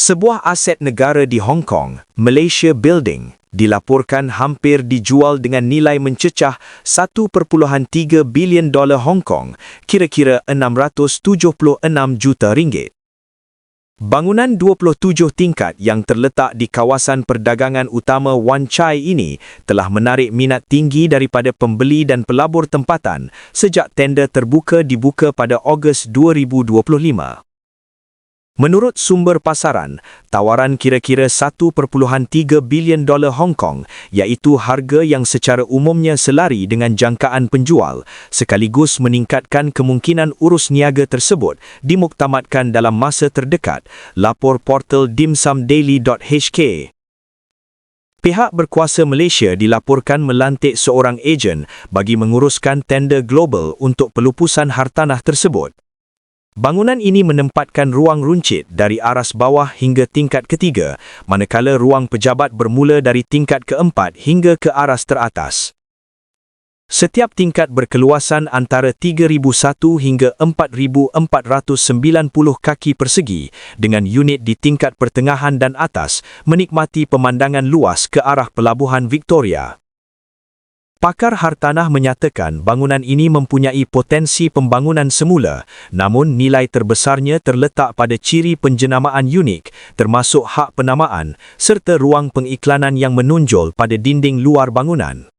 Sebuah aset negara di Hong Kong, Malaysia Building, dilaporkan hampir dijual dengan nilai mencecah $1.3 bilion Hong Kong, kira-kira 676 juta ringgit. Bangunan 27 tingkat yang terletak di kawasan perdagangan utama Wan Chai ini telah menarik minat tinggi daripada pembeli dan pelabur tempatan sejak tender terbuka dibuka pada Ogos 2025. Menurut sumber pasaran, tawaran kira-kira $1.3 bilion Hong Kong iaitu harga yang secara umumnya selari dengan jangkaan penjual, sekaligus meningkatkan kemungkinan urus niaga tersebut dimuktamadkan dalam masa terdekat, lapor portal dimsumdaily.hk. Pihak berkuasa Malaysia dilaporkan melantik seorang ejen bagi menguruskan tender global untuk pelupusan hartanah tersebut. Bangunan ini menempatkan ruang runcit dari aras bawah hingga tingkat ketiga, manakala ruang pejabat bermula dari tingkat keempat hingga ke aras teratas. Setiap tingkat berkeluasan antara 3,001 hingga 4,490 kaki persegi dengan unit di tingkat pertengahan dan atas menikmati pemandangan luas ke arah Pelabuhan Victoria. Pakar hartanah menyatakan bangunan ini mempunyai potensi pembangunan semula, namun nilai terbesarnya terletak pada ciri penjenamaan unik termasuk hak penamaan serta ruang pengiklanan yang menonjol pada dinding luar bangunan.